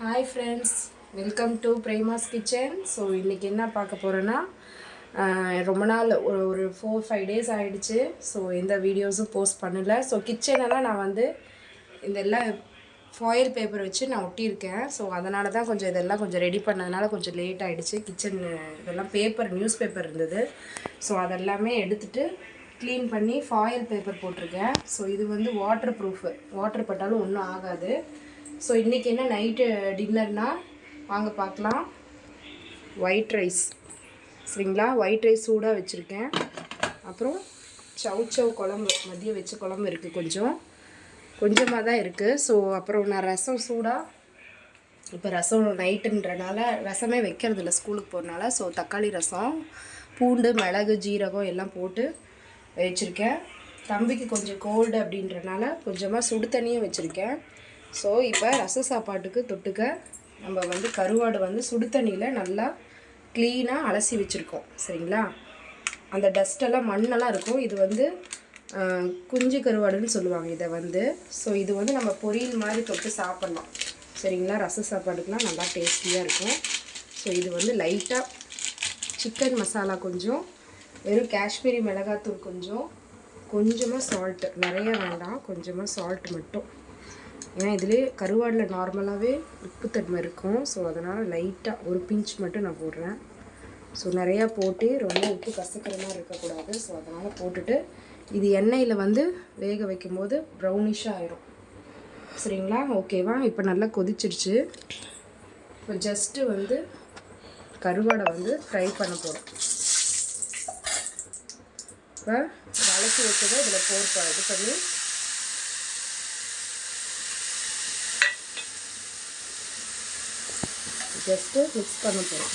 Hi friends, welcome to Prema's Kitchen. So இன்னைக்கு என்ன பார்க்க போறேன்னா ரொம்ப நாள் ஒரு 4-5 டேஸ் ஆயிடுச்சு. ஸோ எந்த வீடியோஸும் போஸ்ட் பண்ணல. ஸோ கிச்சனெல்லாம் நான் வந்து இதெல்லாம் ஃபாயில் பேப்பர் வச்சு நான் ஒட்டியிருக்கேன். ஸோ அதனால தான் கொஞ்சம் இதெல்லாம் கொஞ்சம் ரெடி பண்ணதுனால கொஞ்சம் லேட் ஆகிடுச்சு. கிச்சன் இதெல்லாம் பேப்பர் நியூஸ் பேப்பர் இருந்தது. ஸோ அதெல்லாமே எடுத்துகிட்டு க்ளீன் பண்ணி ஃபாயில் பேப்பர் போட்டிருக்கேன். ஸோ இது வந்து வாட்டர் ப்ரூஃபு, வாட்டர் பட்டாலும் ஒன்றும் ஆகாது. ஸோ இன்றைக்கி என்ன நைட்டு டின்னர்னால் வாங்க பார்க்கலாம். ஒயிட் ரைஸ் சரிங்களா, ஒயிட் ரைஸ் சூடாக வச்சுருக்கேன். அப்புறம் சவ் குழம்பு, மதியம் வச்ச குழம்பு இருக்குது, கொஞ்சமாக தான் இருக்குது. ஸோ அப்புறம் நான் ரசம் சூடாக, இப்போ ரசம் நைட்டுன்றனால ரசமே வைக்கிறதில்ல ஸ்கூலுக்கு போகிறனால. ஸோ தக்காளி ரசம், பூண்டு, மிளகு, ஜீரகம் எல்லாம் போட்டு வச்சுருக்கேன். தம்பிக்கு கொஞ்சம் கோல்டு அப்படின்றனால கொஞ்சமாக சுடு தண்ணியும் வச்சுருக்கேன். ஸோ இப்போ ரச சாப்பாட்டுக்கு தொட்டுக்க நம்ம வந்து கருவாடு வந்து சுடு தண்ணியில் நல்லா க்ளீனாக அலசி வச்சுருக்கோம் சரிங்களா. அந்த டஸ்ட்டெல்லாம் மண்ணெல்லாம் இருக்கும். இது வந்து குஞ்சு கருவாடுன்னு சொல்லுவாங்க இதை வந்து. ஸோ இது வந்து நம்ம பொரியல் மாதிரி தொட்டு சாப்பிட்லாம் சரிங்களா. ரச சாப்பாட்டுக்கெலாம் நல்லா டேஸ்டியாக இருக்கும். ஸோ இது வந்து லைட்டாக சிக்கன் மசாலா கொஞ்சம், வெறும் காஷ்மீரி மிளகாத்தூள் கொஞ்சமாக சால்ட்டு, நிறைய வேண்டாம், கொஞ்சமாக சால்ட் மட்டும். ஏன்னா இதிலே கருவாடில் நார்மலாகவே உப்புத்தன்மை இருக்கும். ஸோ அதனால் லைட்டாக ஒரு பிஞ்ச் மட்டும் நான் போடுறேன். ஸோ நிறையா போட்டு ரொம்ப உப்பு கசக்கிற மாதிரி இருக்கக்கூடாது. ஸோ அதனால் போட்டுட்டு இது எண்ணெயில் வந்து வேக வைக்கும் போது ப்ரௌனிஷாக ஆயிரும் சரிங்களா. ஓகேவா, இப்போ நல்லா கொதிச்சிருச்சு. இப்போ ஜஸ்ட்டு வந்து கருவாடை வந்து ஃப்ரை பண்ண போகிறோம். இப்போ வளர்ச்சி வச்சதை இதில் இது பண்ணி ஜஸ்ட்டு மிக்ஸ் பண்ண போகிறோம்.